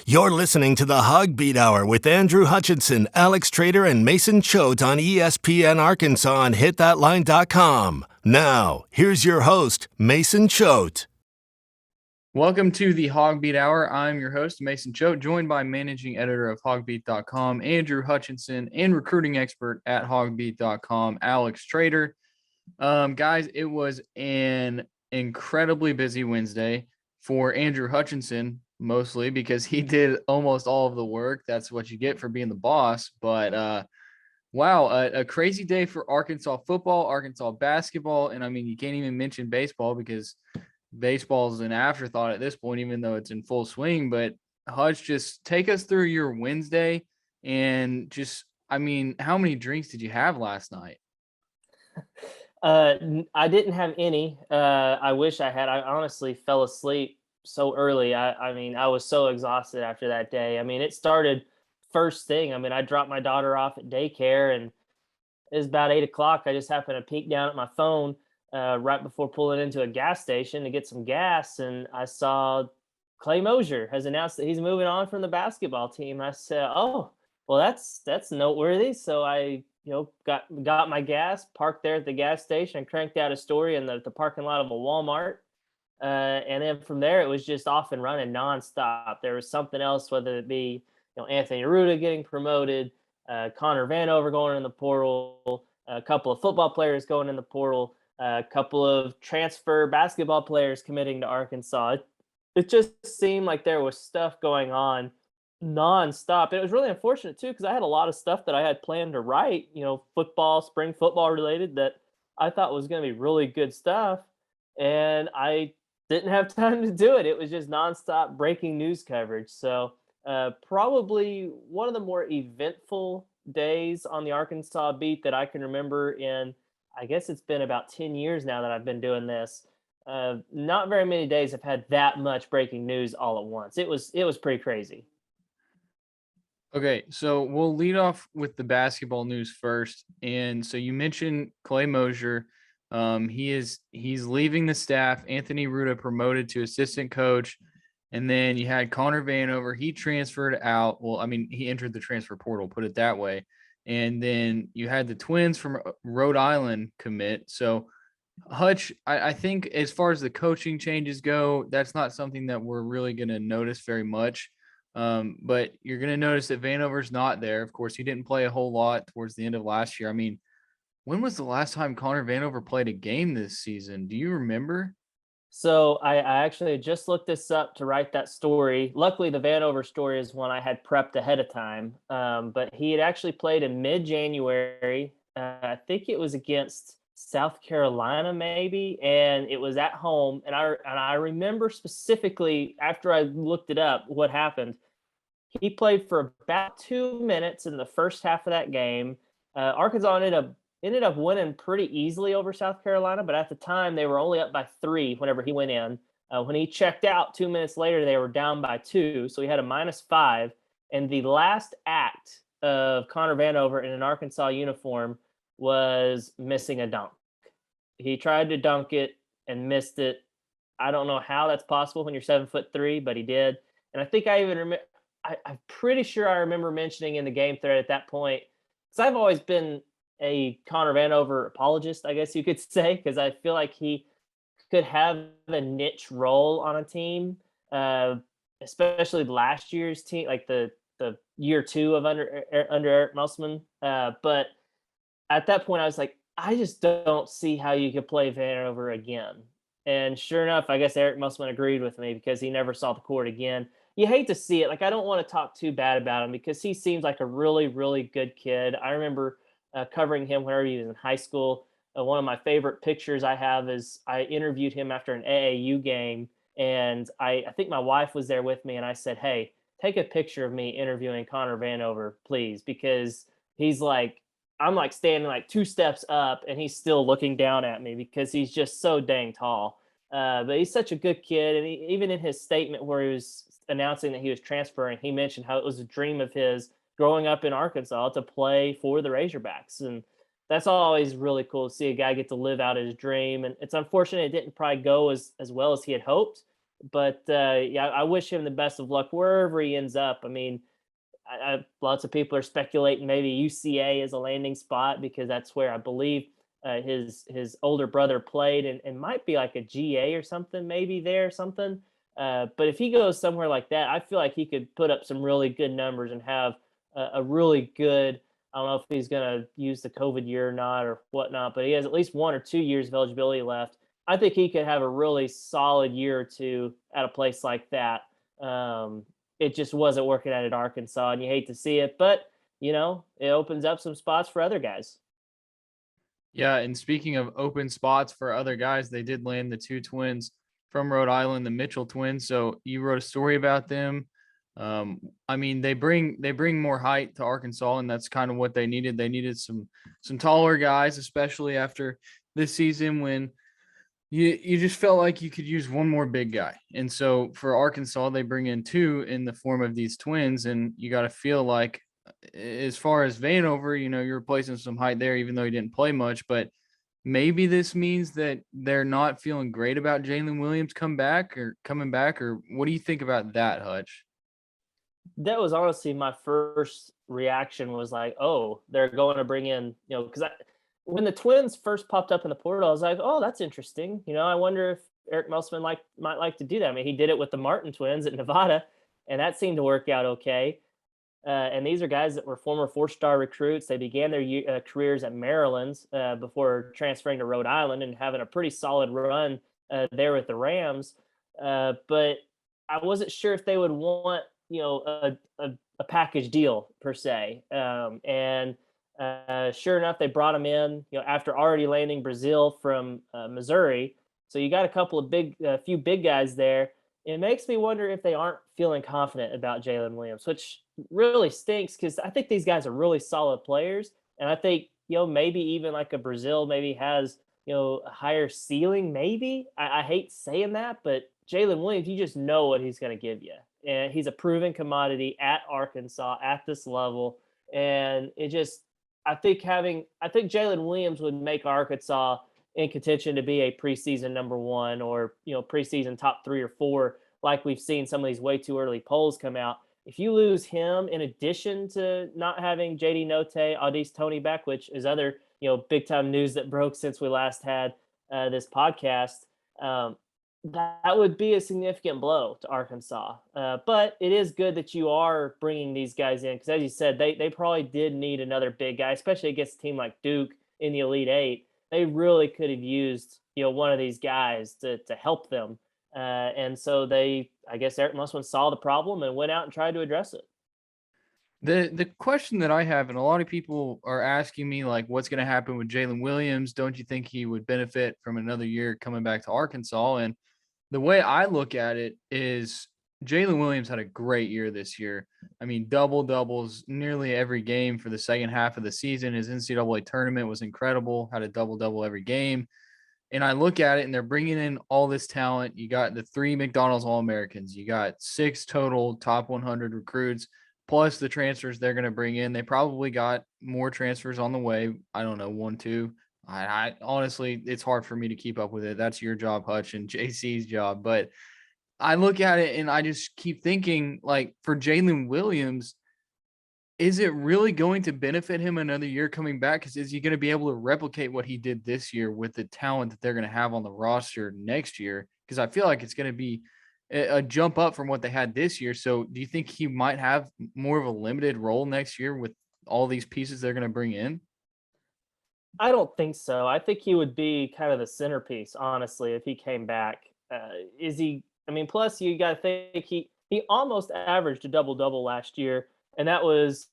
You're listening to the HawgBeat Hour with Andrew Hutchinson, Alex Trader, and Mason Choate on ESPN Arkansas and HitThatLine.com. Now, here's your host, Mason Choate. Welcome to the HawgBeat Hour. I'm your host, Mason Choate, joined by managing editor of HawgBeat.com, Andrew Hutchinson, and recruiting expert at HawgBeat.com, Alex Trader. Guys, it was an incredibly busy Wednesday for Andrew Hutchinson, mostly because he did almost all of the work. That's what you get for being the boss. But wow, a crazy day for Arkansas football, Arkansas basketball, and I mean, you can't even mention baseball because baseball is an afterthought at this point, even though it's in full swing. But Hutch, just take us through your Wednesday and just, I mean, how many drinks did you have last night? I didn't have any. I wish I had. I honestly fell asleep so early. I mean, I was so exhausted after that day. I mean, it started first thing. I mean, I dropped my daughter off at daycare, and it was about 8 o'clock. I just happened to peek down at my phone right before pulling into a gas station to get some gas, and I saw Clay Mosier has announced that he's moving on from the basketball team. I said, "Oh, well, that's noteworthy." So I, got my gas, parked there at the gas station, and cranked out a story in the parking lot of a Walmart. And then from there, it was just off and running nonstop. There was something else, whether it be Anthony Ruda getting promoted, Connor Vanover going in the portal, a couple of football players going in the portal, a couple of transfer basketball players committing to Arkansas. It just seemed like there was stuff going on nonstop. It was really unfortunate too, because I had a lot of stuff that I had planned to write, football, spring football related, that I thought was going to be really good stuff. And I didn't have time to do it. It was just nonstop breaking news coverage. So probably one of the more eventful days on the Arkansas beat that I can remember in, I guess it's been about 10 years now that I've been doing this. Not very many days have had that much breaking news all at once. It was pretty crazy. Okay, so we'll lead off with the basketball news first. And so you mentioned Clay Mosier. He's leaving the staff. Anthony Ruda promoted to assistant coach. And then you had Connor Vanover. He transferred out. Well, I mean, he entered the transfer portal, put it that way. And then you had the twins from Rhode Island commit. So Hutch, I think as far as the coaching changes go, that's not something that we're really going to notice very much. But you're going to notice that Vanover's not there. Of course, he didn't play a whole lot towards the end of last year. I mean, when was the last time Connor Vanover played a game this season? Do you remember? So I actually just looked this up to write that story. Luckily, the Vanover story is one I had prepped ahead of time. But he had actually played in mid-January. I think it was against South Carolina, maybe, and it was at home. And I remember specifically after I looked it up what happened. He played for about 2 minutes in the first half of that game. Arkansas ended up winning pretty easily over South Carolina, but at the time they were only up by 3 whenever he went in. When he checked out 2 minutes later, they were down by 2, so he had a -5. And the last act of Connor Vanover in an Arkansas uniform was missing a dunk. He tried to dunk it and missed it. I don't know how that's possible when you're 7'3", but he did. And I think I even remember. I'm pretty sure I remember mentioning in the game thread at that point, because I've always been a Connor Vanover apologist, I guess you could say, because I feel like he could have a niche role on a team, especially last year's team, like the year 2 of under Eric Musselman. But at that point, I was like, I just don't see how you could play Vanover again. And sure enough, I guess Eric Musselman agreed with me because he never saw the court again. You hate to see it. Like, I don't want to talk too bad about him because he seems like a really, really good kid. I remember covering him whenever he was in high school. One of my favorite pictures I have is I interviewed him after an AAU game, and I think my wife was there with me, and I said, "Hey, take a picture of me interviewing Connor Vanover, please," because he's like, I'm like standing like 2 steps up, and he's still looking down at me because he's just so dang tall. But he's such a good kid, and even in his statement where he was announcing that he was transferring, he mentioned how it was a dream of his growing up in Arkansas to play for the Razorbacks. And that's always really cool to see a guy get to live out his dream. And it's unfortunate it didn't probably go as well as he had hoped. But yeah, I wish him the best of luck wherever he ends up. I mean, lots of people are speculating maybe UCA is a landing spot because that's where I believe his older brother played, and might be like a GA or something, maybe there or something. But if he goes somewhere like that, I feel like he could put up some really good numbers and have a really good. I don't know if he's going to use the COVID year or not or whatnot, but he has at least 1 or 2 years of eligibility left. I think he could have a really solid year or two at a place like that. It just wasn't working out at Arkansas, and you hate to see it, but it opens up some spots for other guys. Yeah, and speaking of open spots for other guys, they did land the two twins from Rhode Island, the Mitchell twins. So you wrote a story about them. I mean, they bring more height to Arkansas, and that's kind of what they needed. They needed some taller guys, especially after this season when you just felt like you could use one more big guy. And so for Arkansas, they bring in two in the form of these twins, and you got to feel like as far as Vanover, you're replacing some height there, even though he didn't play much. But maybe this means that they're not feeling great about Jalen Williams coming back, or what do you think about that, Hutch? That was honestly my first reaction was like, oh, they're going to bring in, because when the twins first popped up in the portal, I was like, oh, that's interesting. I wonder if Eric Musselman might like to do that. I mean, he did it with the Martin twins at Nevada, and that seemed to work out okay. And these are guys that were former four-star recruits. They began their careers at Maryland before transferring to Rhode Island and having a pretty solid run there with the Rams. But I wasn't sure if they would want, a package deal per se. And sure enough, they brought him in, after already landing Brazil from Missouri. So you got a few big guys there. It makes me wonder if they aren't feeling confident about Jalen Williams, which really stinks because I think these guys are really solid players. And I think, maybe even like a Brazil maybe has, a higher ceiling, maybe. I hate saying that, but Jalen Williams, you just know what he's going to give you. And he's a proven commodity at Arkansas at this level. And I think Jalen Williams would make Arkansas in contention to be a preseason number one or, preseason top 3 or 4, like we've seen some of these way too early polls come out. If you lose him, in addition to not having JD Note, Audis Tony back, which is other, big time news that broke since we last had this podcast, that would be a significant blow to Arkansas. But it is good that you are bringing these guys in because, as you said, they probably did need another big guy, especially against a team like Duke in the Elite Eight. They really could have used, one of these guys to help them. And so I guess Eric Musselman saw the problem and went out and tried to address it. The question that I have, and a lot of people are asking me, like, what's going to happen with Jalen Williams? Don't you think he would benefit from another year coming back to Arkansas? And the way I look at it is Jalen Williams had a great year this year. I mean, double doubles nearly every game for the second half of the season. His NCAA tournament was incredible, had a double double every game. And I look at it and they're bringing in all this talent. You got the 3 McDonald's All-Americans. You got 6 total top 100 recruits, plus the transfers they're going to bring in. They probably got more transfers on the way. I don't know, 1, 2. I honestly, it's hard for me to keep up with it. That's your job, Hutch, and JC's job. But I look at it and I just keep thinking, like, for Jalen Williams, is it really going to benefit him another year coming back? Because is he going to be able to replicate what he did this year with the talent that they're going to have on the roster next year? Because I feel like it's going to be a jump up from what they had this year. So do you think he might have more of a limited role next year with all these pieces they're going to bring in? I don't think so. I think he would be kind of the centerpiece, honestly, if he came back. Is he? I mean, plus you got to think he almost averaged a double double last year, and that was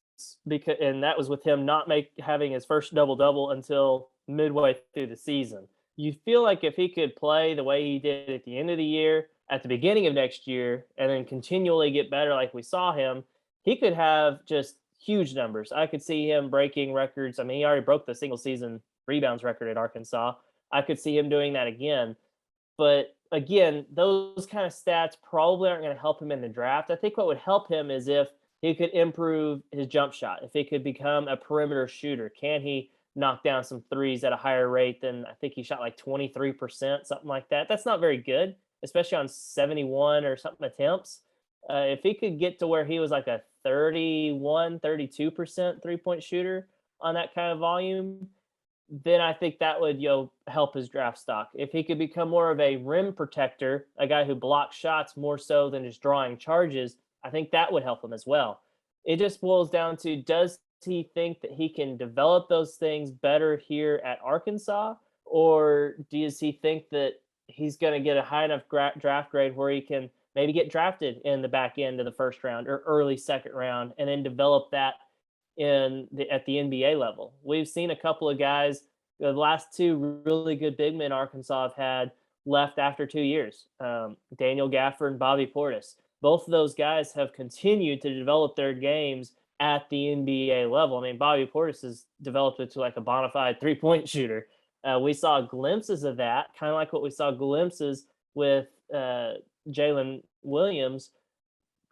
with him not having his first double double until midway through the season. You feel like if he could play the way he did at the end of the year, at the beginning of next year, and then continually get better like we saw him, he could have just huge numbers. I could see him breaking records. I mean, he already broke the single season rebounds record at Arkansas. I could see him doing that again. But again, those kind of stats probably aren't going to help him in the draft. I think what would help him is if he could improve his jump shot, if he could become a perimeter shooter. Can he knock down some threes at a higher rate than I think he shot like 23%, something like that? That's not very good. especially on 71 or something attempts. If he could get to where he was like a 32% 3-point shooter on that kind of volume, then I think that would, help his draft stock. If he could become more of a rim protector, a guy who blocks shots more so than just drawing charges, I think that would help him as well. It just boils down to, does he think that he can develop those things better here at Arkansas? Or does he think that he's going to get a high enough draft grade where he can maybe get drafted in the back end of the first round or early second round and then develop that at the NBA level? We've seen a couple of guys, the last two really good big men Arkansas have had left after 2 years. Daniel Gafford and Bobby Portis. Both of those guys have continued to develop their games at the NBA level. I mean, Bobby Portis has developed into like a bona fide 3-point shooter. We saw glimpses of that, kind of like what we saw glimpses with Jalen Williams.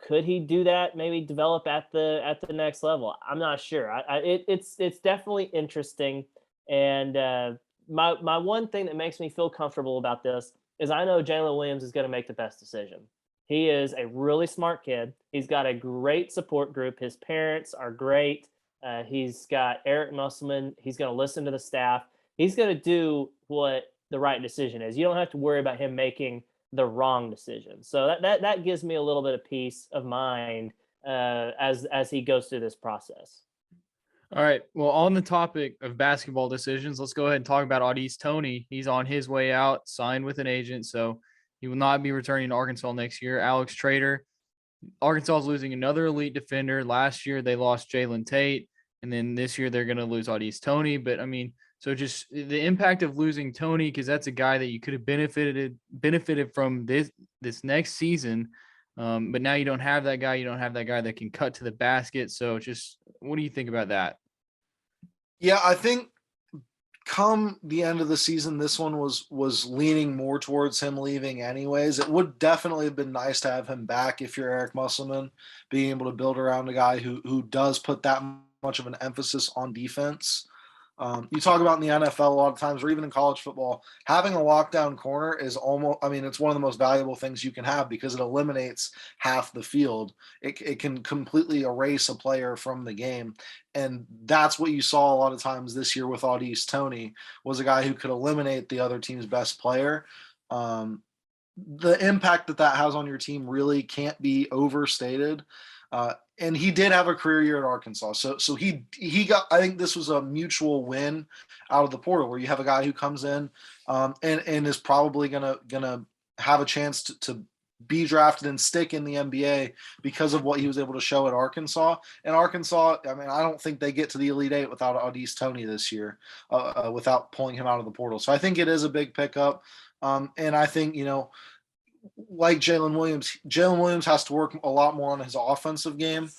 Could he do that? Maybe develop at the next level? I'm not sure. It's definitely interesting. And my one thing that makes me feel comfortable about this is I know Jalen Williams is going to make the best decision. He is a really smart kid. He's got a great support group. His parents are great. He's got Eric Musselman. He's going to listen to the staff. He's going to do what the right decision is. You don't have to worry about him making the wrong decision. So that gives me a little bit of peace of mind as he goes through this process. All right. Well, on the topic of basketball decisions, let's go ahead and talk about Au'Diese Toney. He's on his way out, signed with an agent, so he will not be returning to Arkansas next year. Alex Trader, Arkansas is losing another elite defender. Last year they lost Jalen Tate, and then this year they're going to lose Au'Diese Toney. But I mean, so just the impact of losing Toney, because that's a guy that you could have benefited from this next season. But now you don't have that guy. You don't have that guy that can cut to the basket. So just what do you think about that? Yeah, I think come the end of the season, this one was leaning more towards him leaving anyways. It would definitely have been nice to have him back if you're Eric Musselman, being able to build around a guy who does put that much of an emphasis on defense. You talk about in the NFL a lot of times, or even in college football, having a lockdown corner is it's one of the most valuable things you can have because it eliminates half the field. It can completely erase a player from the game. And that's what you saw a lot of times this year with Au'Diese Toney, was a guy who could eliminate the other team's best player. The impact that has on your team really can't be overstated. And he did have a career year at Arkansas. So he got, I think this was a mutual win out of the portal, where you have a guy who comes in and is probably gonna have a chance to be drafted and stick in the NBA because of what he was able to show at Arkansas. And Arkansas, I mean, I don't think they get to the Elite Eight without Au'Diese Toney this year, without pulling him out of the portal. So I think it is a big pickup. And I think, like Jalen Williams has to work a lot more on his offensive game,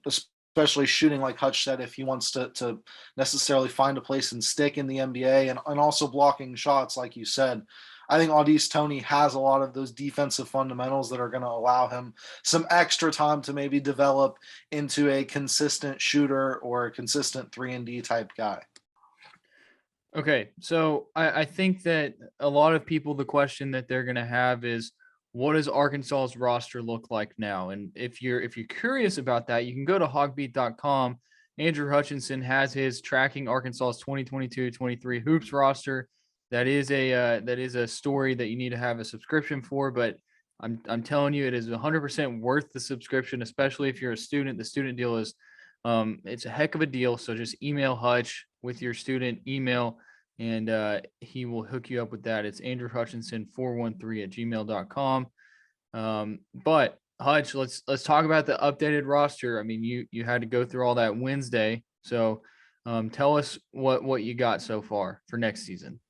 especially shooting, like Hutch said, if he wants to necessarily find a place and stick in the NBA, and also blocking shots, like you said. I think Au'Diese Toney has a lot of those defensive fundamentals that are going to allow him some extra time to maybe develop into a consistent shooter or a consistent 3-and-D type guy. Okay, so I think that a lot of people, the question that they're going to have is, what does Arkansas's roster look like now? And if you're curious about that, you can go to HawgBeat.com. Andrew Hutchinson has his tracking Arkansas's 2022-23 hoops roster. That is a story that you need to have a subscription for, but I'm telling you, it is 100% worth the subscription, especially if you're a student. The student deal is it's a heck of a deal. So just email Hutch with your student email, and he will hook you up with that. It's Andrew Hutchinson 413@gmail.com. But Hutch, let's talk about the updated roster. I mean, you had to go through all that Wednesday. So tell us what you got so far for next season.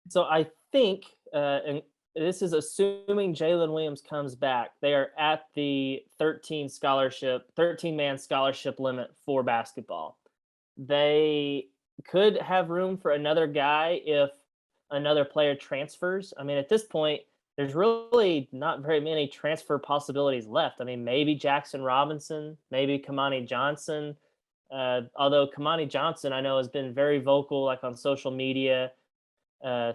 So I think, and this is assuming Jalen Williams comes back, they are at the 13-man scholarship limit for basketball. They could have room for another guy if another player transfers. I mean, at this point, there's really not very many transfer possibilities left. I mean, maybe Jackson Robinson, maybe Kamani Johnson. Although Kamani Johnson, I know, has been very vocal, like on social media,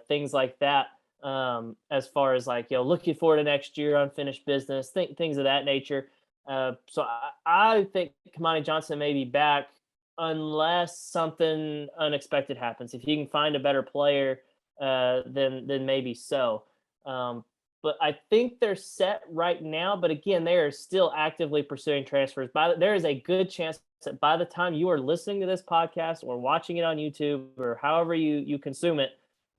things like that. as far as like, looking forward to next year, unfinished business, things of that nature. So I think Kamani Johnson may be back unless something unexpected happens. If you can find a better player, then maybe so. But I think they're set right now. But again, they are still actively pursuing transfers. There is a good chance that by the time you are listening to this podcast or watching it on YouTube or however you consume it,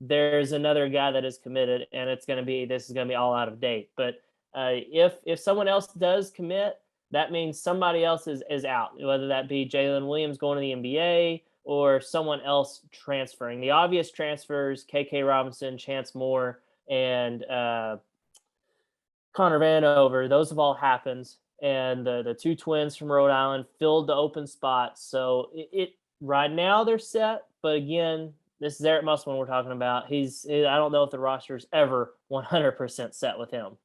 there's another guy that is committed, and this is going to be all out of date. But if someone else does commit, that means somebody else is out, whether that be Jalen Williams going to the NBA or someone else transferring. The obvious transfers, KK Robinson, Chance Moore, and Connor Vanover, those have all happened. And the two twins from Rhode Island filled the open spots. So it right now they're set. But again, this is Eric Musselman we're talking about. I don't know if the roster's ever 100% set with him.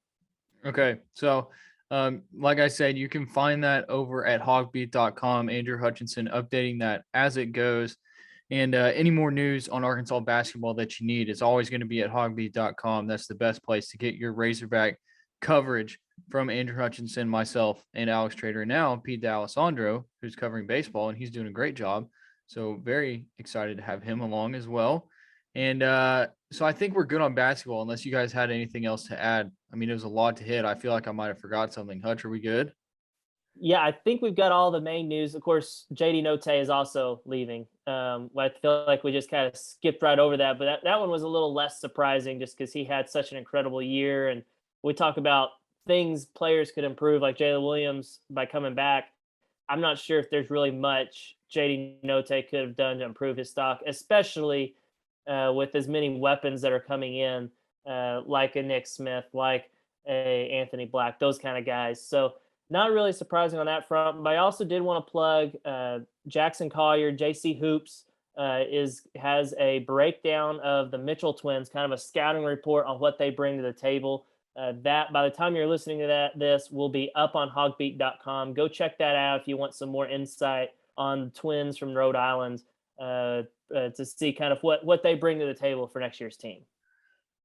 Okay. So, like I said, you can find that over at HawgBeat.com. Andrew Hutchinson updating that as it goes. And any more news on Arkansas basketball that you need is always going to be at HawgBeat.com. That's the best place to get your Razorback coverage from Andrew Hutchinson, myself, and Alex Trader. And now Pete D'Alessandro, who's covering baseball, and he's doing a great job. So very excited to have him along as well. And so I think we're good on basketball, unless you guys had anything else to add. I mean, it was a lot to hit. I feel like I might have forgot something. Hutch, are we good? Yeah, I think we've got all the main news. Of course, JD Note is also leaving. I feel like we just kind of skipped right over that, but that one was a little less surprising just because he had such an incredible year. And we talk about things players could improve, like Jalen Williams by coming back. I'm not sure if there's really much JD Note could have done to improve his stock, especially with as many weapons that are coming in, like a Nick Smith, like a Anthony Black, those kind of guys. So not really surprising on that front. But I also did want to plug Jackson Collier, JC Hoops, has a breakdown of the Mitchell twins, kind of a scouting report on what they bring to the table. That by the time you're listening to this will be up on HawgBeat.com. Go check that out if you want some more insight on the twins from Rhode Island to see kind of what they bring to the table for next year's team.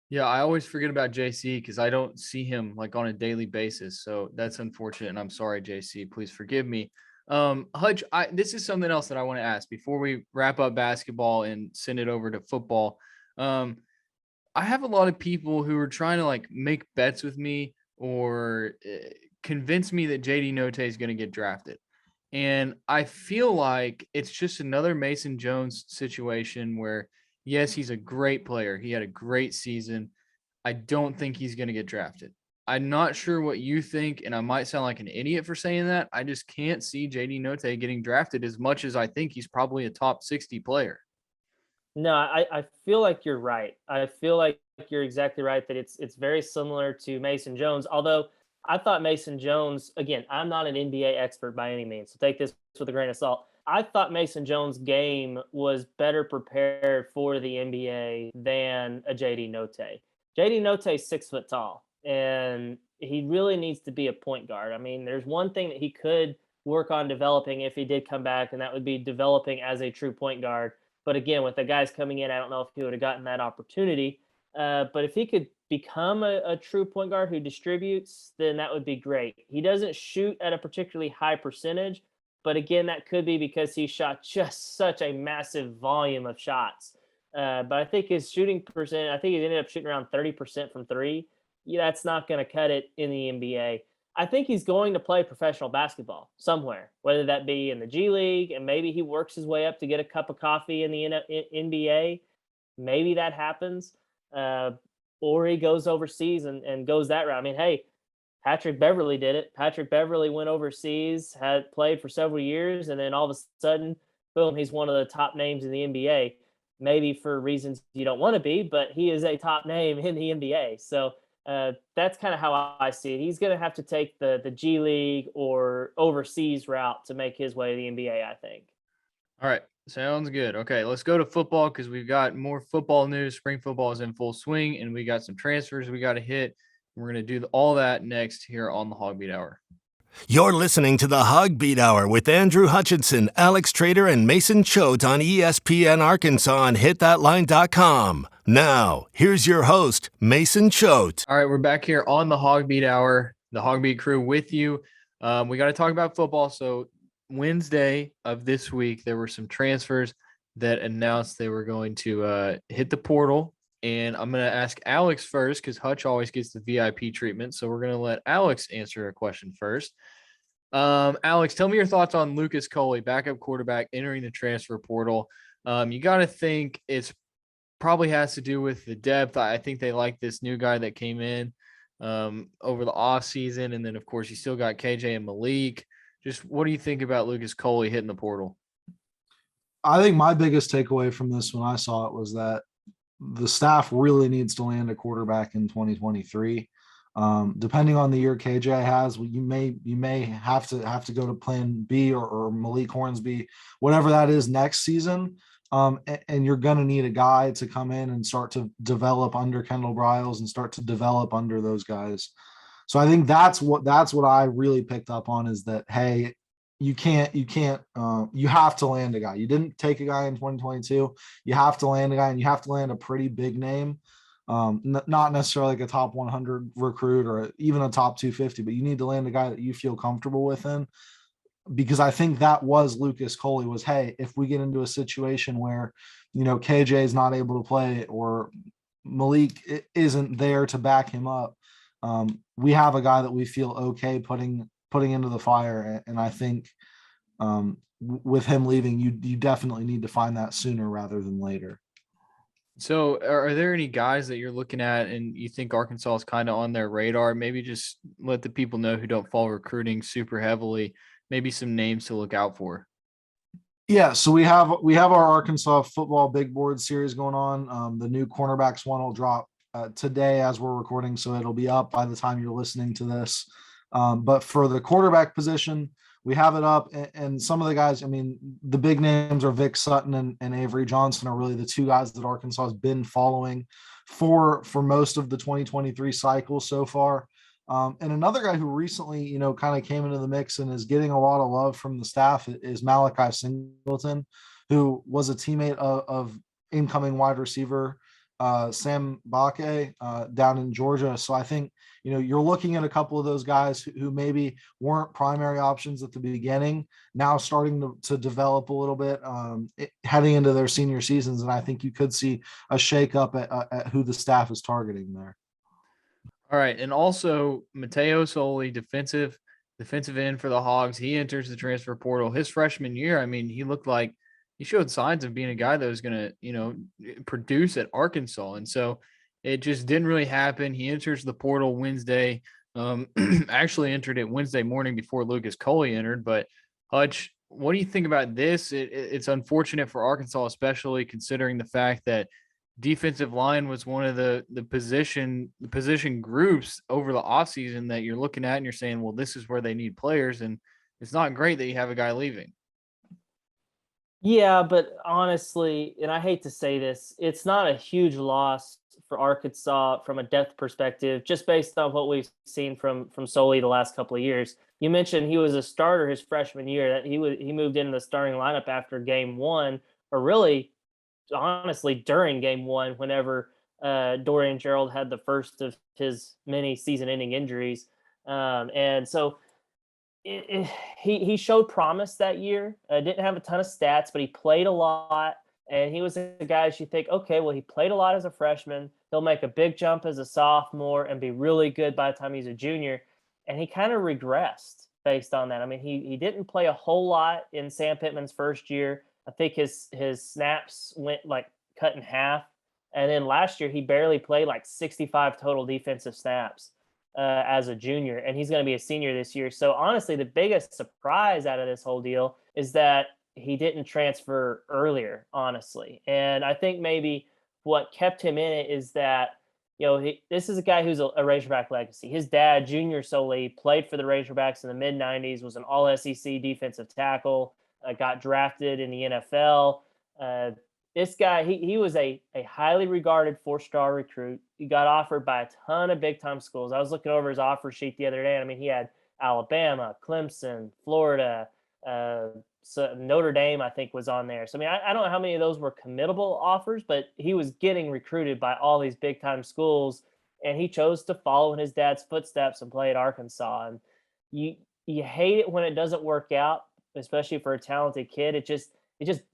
Yeah, I always forget about JC because I don't see him like on a daily basis. So that's unfortunate. And I'm sorry, JC. Please forgive me. Hutch, this is something else that I want to ask before we wrap up basketball and send it over to football. I have a lot of people who are trying to like make bets with me or convince me that JD Note is going to get drafted. And I feel like it's just another Mason Jones situation where, yes, he's a great player. He had a great season. I don't think he's going to get drafted. I'm not sure what you think, and I might sound like an idiot for saying that. I just can't see JD Note getting drafted as much as I think he's probably a top 60 player. No, I feel like you're right. I feel like you're exactly right that it's very similar to Mason Jones, although I thought Mason Jones, again, I'm not an NBA expert by any means, so take this with a grain of salt. I thought Mason Jones' game was better prepared for the NBA than a JD Note. JD Note is 6 foot tall, and he really needs to be a point guard. I mean, there's one thing that he could work on developing if he did come back, and that would be developing as a true point guard. But again, with the guys coming in, I don't know if he would have gotten that opportunity. But if he could become a true point guard who distributes, then that would be great. He doesn't shoot at a particularly high percentage, but again, that could be because he shot just such a massive volume of shots. But I think his shooting percent, I think he ended up shooting around 30% from three. Yeah, that's not going to cut it in the NBA. I think he's going to play professional basketball somewhere, whether that be in the G League, and maybe he works his way up to get a cup of coffee in the NBA. Maybe that happens. Or he goes overseas and goes that route. I mean, hey, Patrick Beverley did it. Patrick Beverley went overseas, had played for several years, and then all of a sudden, boom, he's one of the top names in the NBA. Maybe for reasons you don't want to be, but he is a top name in the NBA. So that's kind of how I see it. He's going to have to take the G League or overseas route to make his way to the NBA, I think. All right. Sounds good. Okay, let's go to football because we've got more football news. Spring football is in full swing, and we got some transfers we got to hit. We're going to do all that next here on the HawgBeat Hour. You're listening to the HawgBeat Hour with Andrew Hutchinson, Alex Trader, and Mason Choate on ESPN Arkansas on HitThatLine.com. Now, here's your host, Mason Choate. All right, we're back here on the HawgBeat Hour, the HawgBeat crew with you. We got to talk about football. So Wednesday of this week, there were some transfers that announced they were going to hit the portal. And I'm going to ask Alex first because Hutch always gets the VIP treatment. So we're going to let Alex answer a question first. Alex, tell me your thoughts on Lucas Coley, backup quarterback, entering the transfer portal. You got to think it's probably has to do with the depth. I think they like this new guy that came in over the offseason. And then, of course, you still got KJ and Malik. Just what do you think about Lucas Coley hitting the portal? I think my biggest takeaway from this when I saw it was that the staff really needs to land a quarterback in 2023. Depending on the year KJ has, you may have to go to plan B or Malik Hornsby, whatever that is next season. And you're going to need a guy to come in and start to develop under Kendall Briles and start to develop under those guys. So I think that's what I really picked up on is that, hey, you have to land a guy. You didn't take a guy in 2022. You have to land a guy, and you have to land a pretty big name. Not necessarily like a top 100 recruit or even a top 250, but you need to land a guy that you feel comfortable with in. Because I think that was Lucas Coley was, hey, if we get into a situation where, KJ is not able to play or Malik isn't there to back him up, we have a guy that we feel okay putting into the fire. And I think with him leaving, you definitely need to find that sooner rather than later. So are there any guys that you're looking at and you think Arkansas is kind of on their radar? Maybe just let the people know who don't follow recruiting super heavily, maybe some names to look out for. Yeah, so we have our Arkansas football big board series going on. The new cornerbacks one will drop today as we're recording, so it'll be up by the time you're listening to this. But for the quarterback position, we have it up, and some of the guys, the big names are Vic Sutton and Avery Johnson are really the two guys that Arkansas has been following for most of the 2023 cycle so far. And another guy who recently, kind of came into the mix and is getting a lot of love from the staff is Malachi Singleton, who was a teammate of incoming wide receiver Sam Bakke down in Georgia. So I think, you're looking at a couple of those guys who maybe weren't primary options at the beginning, now starting to develop a little bit heading into their senior seasons. And I think you could see a shakeup at who the staff is targeting there. All right. And also Mateo Soli, defensive end for the Hogs. He enters the transfer portal his freshman year. He looked like he showed signs of being a guy that was going to, produce at Arkansas. And so it just didn't really happen. He enters the portal Wednesday, actually entered it Wednesday morning before Lucas Coley entered. But Hutch, what do you think about this? It's unfortunate for Arkansas, especially considering the fact that defensive line was one of the position groups over the offseason that you're looking at and you're saying, well, this is where they need players. And it's not great that you have a guy leaving. Yeah, but honestly, and I hate to say this, it's not a huge loss for Arkansas from a depth perspective, just based on what we've seen from Soli the last couple of years. You mentioned he was a starter his freshman year, that he moved into the starting lineup after game one, or really, honestly, during game one, whenever Dorian Gerald had the first of his many season-ending injuries. And so he showed promise that year. Didn't have a ton of stats, but he played a lot. And he was a guy you think, okay, well, he played a lot as a freshman. He'll make a big jump as a sophomore and be really good by the time he's a junior. And he kind of regressed based on that. He didn't play a whole lot in Sam Pittman's first year. I think his snaps went cut in half. And then last year, he barely played 65 total defensive snaps as a junior. And he's going to be a senior this year. So honestly, the biggest surprise out of this whole deal is that he didn't transfer earlier, honestly. And I think maybe what kept him in it is that, this is a guy who's a Razorback legacy. His dad, Junior Soli, played for the Razorbacks in the mid-'90s, was an all-SEC defensive tackle, got drafted in the NFL. This guy, he was a highly regarded 4-star recruit. He got offered by a ton of big-time schools. I was looking over his offer sheet the other day, and he had Alabama, Clemson, Florida, so Notre Dame, I think, was on there. So, I mean, I don't know how many of those were committable offers, but he was getting recruited by all these big time schools, and he chose to follow in his dad's footsteps and play at Arkansas. And you you hate it when it doesn't work out, especially for a talented kid. It just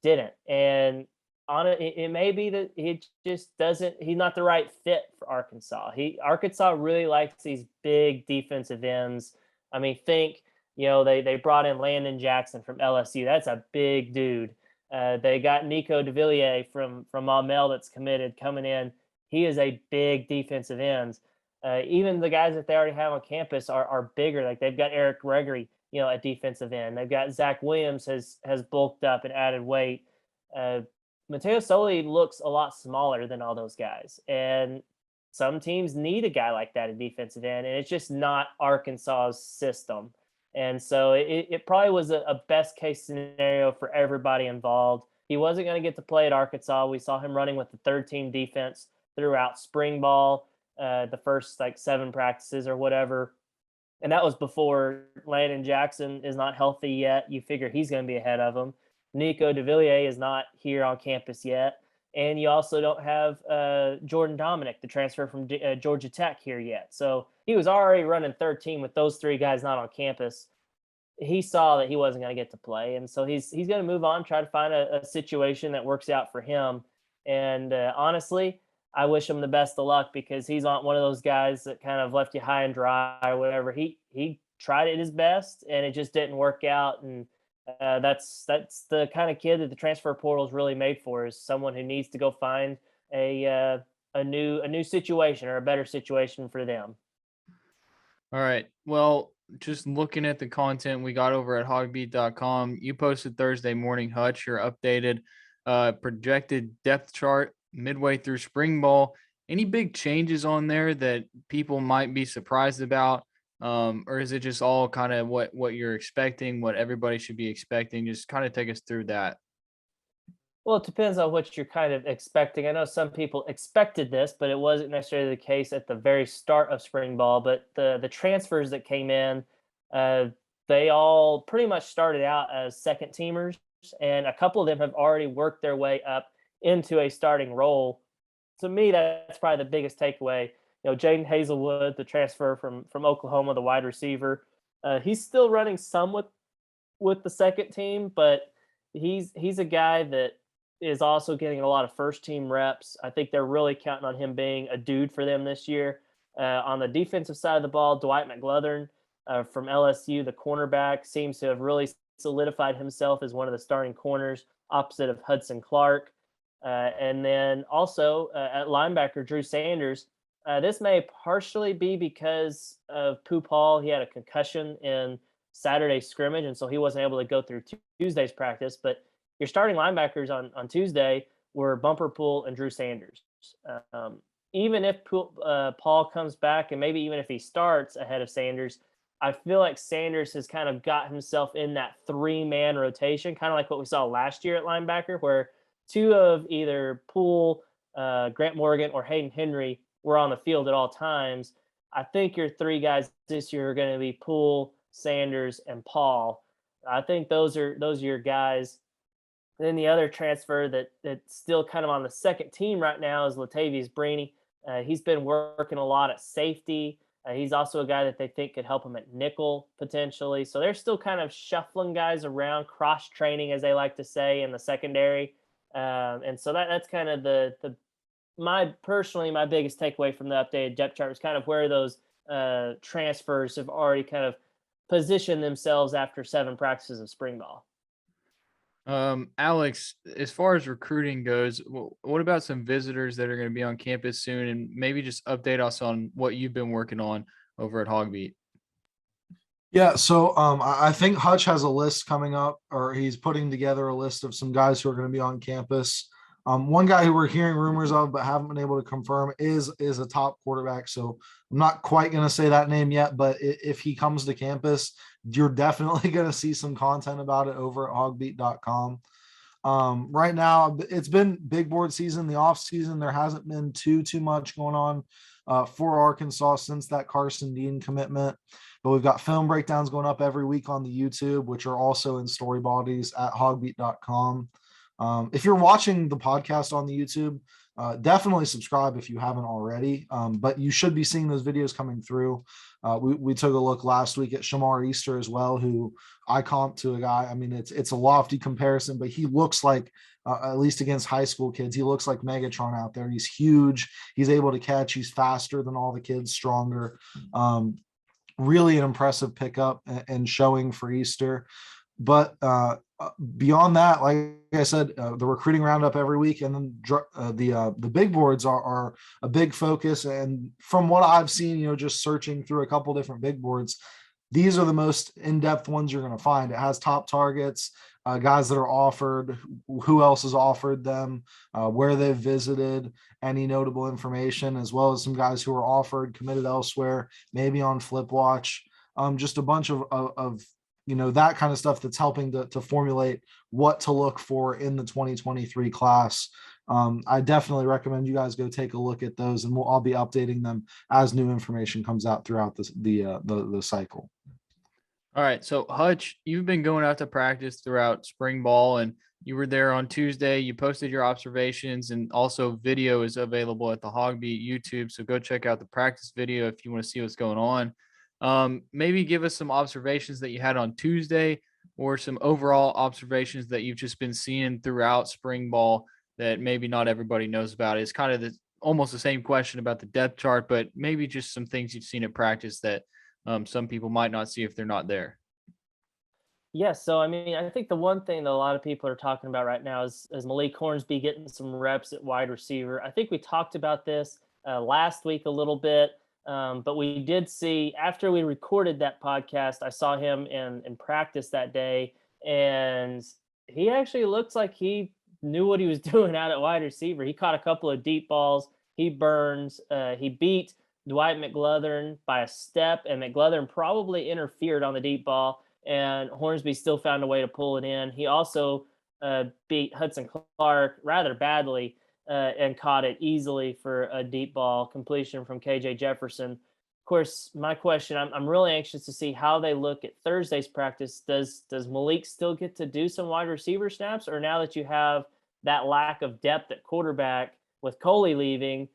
didn't. And on it may be that he just doesn't. He's not the right fit for Arkansas. Arkansas really likes these big defensive ends. I mean, think, they brought in Landon Jackson from LSU. That's a big dude. They got Nico DeVilliers from Maumelle that's committed coming in. He is a big defensive end. Even the guys that they already have on campus are bigger. Like they've got Eric Gregory, at defensive end. They've got Zach Williams has bulked up and added weight. Mateo Soli looks a lot smaller than all those guys, and some teams need a guy like that at defensive end, and it's just not Arkansas's system. And so it probably was a best case scenario for everybody involved. He wasn't going to get to play at Arkansas. We saw him running with the third team defense throughout spring ball, the first 7 practices or whatever. And that was before Landon Jackson is not healthy yet. You figure he's going to be ahead of him. Nico DeVilliers is not here on campus yet. And you also don't have Jordan Dominic, the transfer from Georgia Tech, here yet. So he was already running third team with those 3 guys not on campus. He saw that he wasn't going to get to play. And so he's going to move on, try to find a situation that works out for him. And honestly, I wish him the best of luck, because he's not one of those guys that kind of left you high and dry or whatever. He tried it his best, and it just didn't work out. And that's the kind of kid that the transfer portal is really made for, is someone who needs to go find a new situation, or a better situation for them. All right. Well, just looking at the content we got over at HawgBeat.com, you posted Thursday morning, Hutch, your updated projected depth chart midway through spring ball. Any big changes on there that people might be surprised about? Or is it just all kind of what you're expecting, what everybody should be expecting? Just kind of take us through that. Well, it depends on what you're kind of expecting. I know some people expected this, but it wasn't necessarily the case at the very start of spring ball. But the transfers that came in, they all pretty much started out as second teamers, and a couple of them have already worked their way up into a starting role. To me, that's probably the biggest takeaway. Jaden Hazelwood, the transfer from Oklahoma, the wide receiver, he's still running some with the second team, but he's a guy that is also getting a lot of first team reps. I think they're really counting on him being a dude for them this year. On the defensive side of the ball, Dwight McGlothern from LSU, the cornerback, seems to have really solidified himself as one of the starting corners opposite of Hudson Clark. And then also at linebacker, Drew Sanders. This may partially be because of Pooh Paul. He had a concussion in Saturday's scrimmage, and so he wasn't able to go through Tuesday's practice. But your starting linebackers on Tuesday were Bumper Pool and Drew Sanders. Even if Paul comes back, and maybe even if he starts ahead of Sanders, I feel like Sanders has kind of got himself in that 3-man rotation, kind of like what we saw last year at linebacker, where 2 of either Poole, Grant Morgan, or Hayden Henry were on the field at all times. I think your 3 guys this year are going to be Poole, Sanders, and Paul. I think those are your guys. And then the other transfer that's still kind of on the second team right now is Latavius Brainy. He's been working a lot at safety. He's also a guy that they think could help him at nickel potentially. So they're still kind of shuffling guys around, cross-training, as they like to say, in the secondary. And so that's kind of my biggest takeaway from the updated depth chart was kind of where those transfers have already kind of positioned themselves after 7 practices of spring ball. Alex, as far as recruiting goes, what about some visitors that are going to be on campus soon, and maybe just update us on what you've been working on over at HawgBeat? Yeah, so I think Hutch has a list coming up, or he's putting together a list of some guys who are going to be on campus. One guy who we're hearing rumors of but haven't been able to confirm is a top quarterback. So I'm not quite going to say that name yet, but if he comes to campus, you're definitely going to see some content about it over at HawgBeat.com. Right now, it's been big board season. The off season, there hasn't been too much going on for Arkansas since that Carson Dean commitment. But we've got film breakdowns going up every week on the YouTube, which are also in story bodies at HawgBeat.com. If you're watching the podcast on the YouTube, definitely subscribe if you haven't already. But you should be seeing those videos coming through. We took a look last week at Shamar Easter as well, who I comp to a guy. I mean, it's a lofty comparison, but he looks like, at least against high school kids, he looks like Megatron out there. He's huge. He's able to catch. He's faster than all the kids, stronger. Really an impressive pickup and showing for Easter. But beyond that, like I said, the recruiting roundup every week, and then the big boards are a big focus. And from what I've seen, just searching through a couple different big boards, these are the most in-depth ones you're going to find. It has top targets, guys that are offered, who else has offered them, where they've visited, any notable information, as well as some guys who are offered, committed elsewhere, maybe on Flip Watch. Just a bunch of that kind of stuff that's helping to formulate what to look for in the 2023 class. I definitely recommend you guys go take a look at those, and I'll be updating them as new information comes out throughout the cycle. All right. So Hutch, you've been going out to practice throughout spring ball, and you were there on Tuesday. You posted your observations, and also video is available at the HawgBeat YouTube. So go check out the practice video if you want to see what's going on. Maybe give us some observations that you had on Tuesday, or some overall observations that you've just been seeing throughout spring ball that maybe not everybody knows about. It's kind of almost the same question about the depth chart, but maybe just some things you've seen at practice that some people might not see if they're not there. Yes. So, I mean, I think the one thing that a lot of people are talking about right now is Malik Hornsby getting some reps at wide receiver. I think we talked about this last week a little bit, but we did see, after we recorded that podcast, I saw him in practice that day, and he actually looks like he knew what he was doing out at wide receiver. He caught a couple of deep balls. He burns. He beat Dwight McGlothern by a step, and McGlothern probably interfered on the deep ball, and Hornsby still found a way to pull it in. He also beat Hudson Clark rather badly and caught it easily for a deep ball completion from KJ Jefferson. Of course, my question, I'm really anxious to see how they look at Thursday's practice. Does Malik still get to do some wide receiver snaps, or now that you have that lack of depth at quarterback with Coley leaving,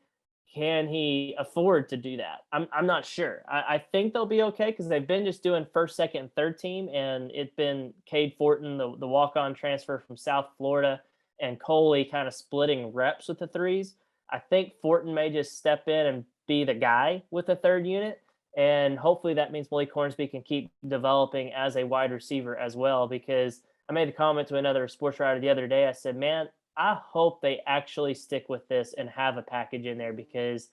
can he afford to do that? I'm not sure. I think they'll be okay because they've been just doing first, second, and third team, and it's been Cade Fortin, the walk-on transfer from South Florida, and Coley kind of splitting reps with the threes. I think Fortin may just step in and be the guy with the third unit, and hopefully that means Malik Hornsby can keep developing as a wide receiver as well, because I made the comment to another sports writer the other day. I said, man, I hope they actually stick with this and have a package in there, because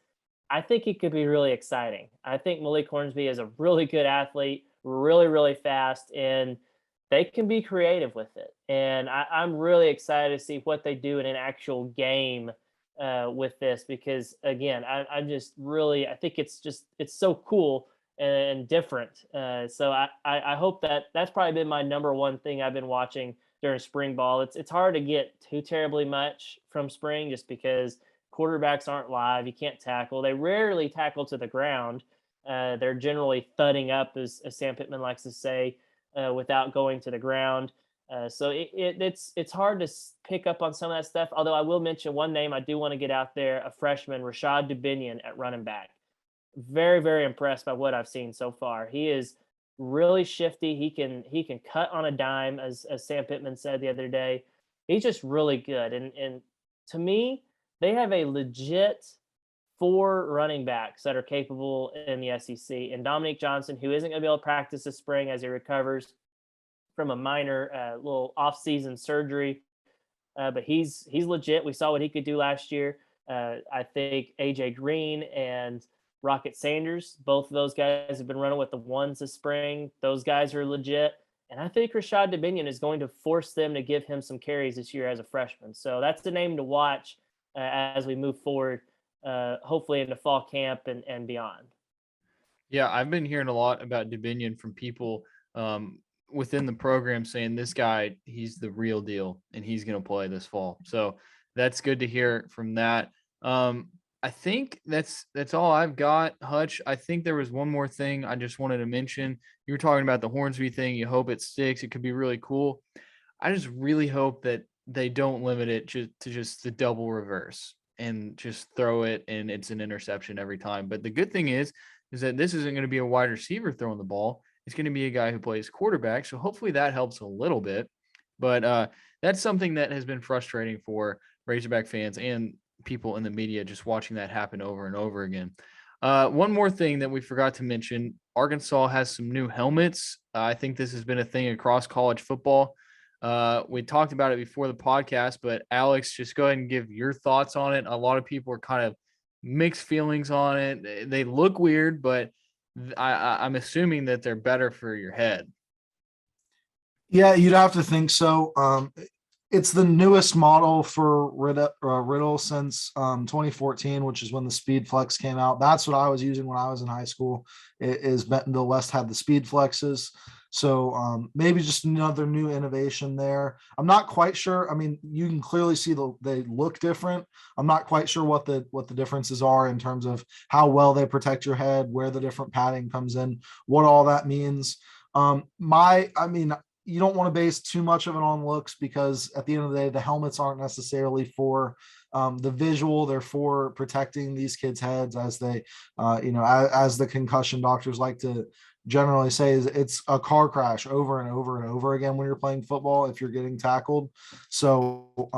I think it could be really exciting. I think Malik Hornsby is a really good athlete, really, really fast, and they can be creative with it. And I'm really excited to see what they do in an actual game with this, because again, I'm just really, I think it's so cool and different. So I hope that's probably been my number one thing I've been watching during spring ball. It's hard to get too terribly much from spring just because quarterbacks aren't live. You can't tackle. They rarely tackle to the ground. They're generally thudding up, as Sam Pittman likes to say, without going to the ground. So it's hard to pick up on some of that stuff. Although I will mention one name I do want to get out there, a freshman, Rashad Dubinion at running back. Very, very impressed by what I've seen so far. He is really shifty. He can cut on a dime, as Sam Pittman said the other day. He's just really good. And to me, they have a legit 4 running backs that are capable in the SEC. And Dominique Johnson, who isn't going to be able to practice this spring as he recovers from a minor little off-season surgery, but he's legit. We saw what he could do last year. I think AJ Green and Rocket Sanders, both of those guys have been running with the ones this spring. Those guys are legit. And I think Rashad Dubinion is going to force them to give him some carries this year as a freshman. So that's the name to watch as we move forward, hopefully into fall camp and beyond. Yeah, I've been hearing a lot about Dubinion from people within the program saying this guy, he's the real deal and he's going to play this fall. So that's good to hear from that. I think that's all I've got, Hutch. I think there was one more thing I just wanted to mention. You were talking about the Hornsby thing. You hope it sticks. It could be really cool. I just really hope that they don't limit it to just the double reverse and just throw it and it's an interception every time. But the good thing is that this isn't going to be a wide receiver throwing the ball. It's going to be a guy who plays quarterback. So hopefully that helps a little bit. But that's something that has been frustrating for Razorback fans and people in the media just watching that happen over and over again. One more thing that we forgot to mention, Arkansas has some new helmets. I think this has been a thing across college football. We talked about it before the podcast, but Alex, just go ahead and give your thoughts on it. A lot of people are kind of mixed feelings on it. They look weird, but I'm assuming that they're better for your head. Yeah, you'd have to think so. It's the newest model for Riddle since 2014, which is when the Speed Flex came out. That's what I was using when I was in high school. Is Bentonville West had the Speed Flexes. So maybe just another new innovation there. I'm not quite sure. I mean, you can clearly see they look different. I'm not quite sure what the differences are in terms of how well they protect your head, where the different padding comes in, what all that means. You don't want to base too much of it on looks, because at the end of the day, the helmets aren't necessarily for the visual. They're for protecting these kids' heads, as they, as the concussion doctors like to generally say, is it's a car crash over and over and over again when you're playing football if you're getting tackled. So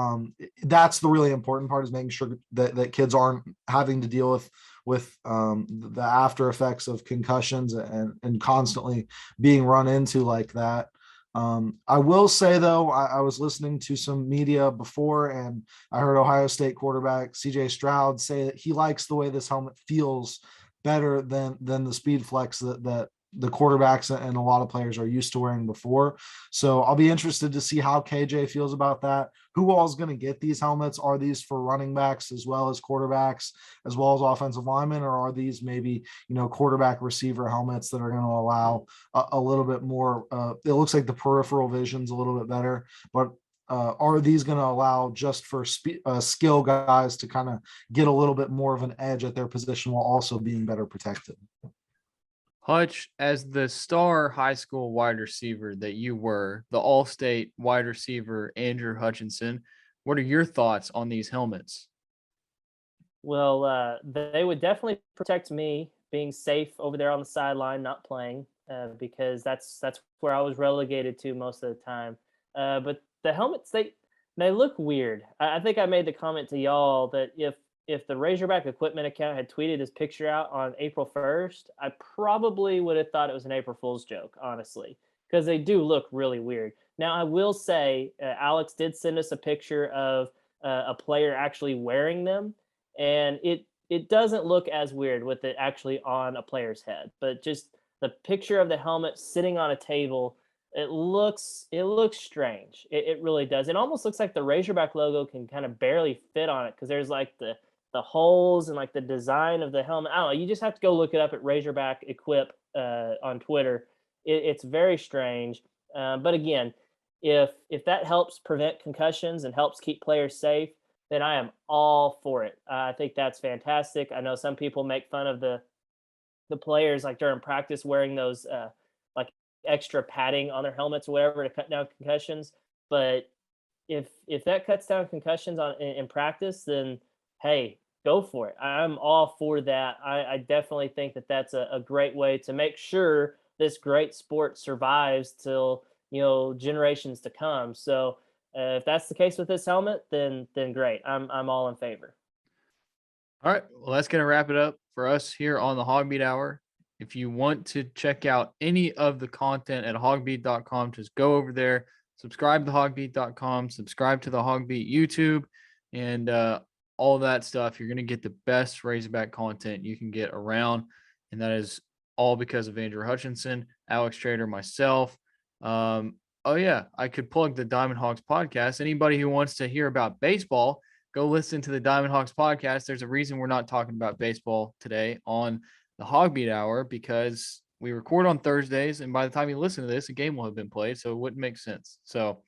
that's the really important part, is making sure that kids aren't having to deal with the after effects of concussions and constantly being run into like that. I will say, though, I was listening to some media before, and I heard Ohio State quarterback CJ Stroud say that he likes the way this helmet feels better than the Speed Flex that the quarterbacks and a lot of players are used to wearing before. So I'll be interested to see how KJ feels about that. Who all is going to get these helmets? Are these for running backs as well as quarterbacks, as well as offensive linemen, or are these maybe, quarterback receiver helmets that are going to allow a little bit more? It looks like the peripheral vision's a little bit better, but are these going to allow just for skill guys to kind of get a little bit more of an edge at their position while also being better protected? Hutch, as the star high school wide receiver that you were, the all-state wide receiver, Andrew Hutchinson, what are your thoughts on these helmets? Well, they would definitely protect me being safe over there on the sideline, not playing, because that's where I was relegated to most of the time. But the helmets, they look weird. I think I made the comment to y'all that if the Razorback Equipment account had tweeted his picture out on April 1st, I probably would have thought it was an April Fool's joke, honestly, because they do look really weird. Now, I will say, Alex did send us a picture of a player actually wearing them, and it doesn't look as weird with it actually on a player's head, but just the picture of the helmet sitting on a table, it looks strange. It really does. It almost looks like the Razorback logo can kind of barely fit on it, because there's like the holes and like the design of the helmet. I don't know. You just have to go look it up at Razorback Equip on Twitter. It's very strange. But again, if that helps prevent concussions and helps keep players safe, then I am all for it. I think that's fantastic. I know some people make fun of the players like during practice wearing those like extra padding on their helmets or whatever to cut down concussions. But if that cuts down concussions in practice, then hey, go for it. I'm all for that. I definitely think that that's a great way to make sure this great sport survives till generations to come. So if that's the case with this helmet, then great. I'm all in favor. All right, well, that's going to wrap it up for us here on the HawgBeat Hour. If you want to check out any of the content at HawgBeat.com, just go over there, subscribe to HawgBeat.com, subscribe to the HawgBeat YouTube, and all that stuff. You're going to get the best Razorback content you can get around, and that is all because of Andrew Hutchinson, Alex Trader, myself. Oh yeah, I could plug the Diamond Hawks podcast. Anybody who wants to hear about baseball, go listen to the Diamond Hawks podcast. There's a reason we're not talking about baseball today on the HawgBeat Hour, because we record on Thursdays, and by the time you listen to this, a game will have been played, so it wouldn't make sense. So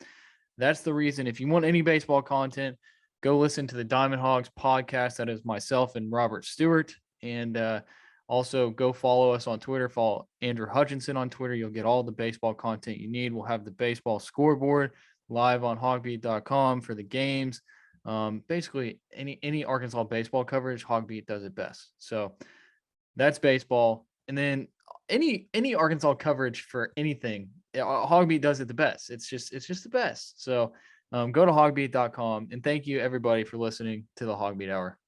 that's the reason. If you want any baseball content, go listen to the Diamond Hogs podcast. That is myself and Robert Stewart. And also go follow us on Twitter. Follow Andrew Hutchinson on Twitter. You'll get all the baseball content you need. We'll have the baseball scoreboard live on HawgBeat.com for the games. Basically, any Arkansas baseball coverage, HawgBeat does it best. So that's baseball. And then any Arkansas coverage for anything, HawgBeat does it the best. It's just the best. So go to HawgBeat.com, and thank you everybody for listening to the HawgBeat Hour.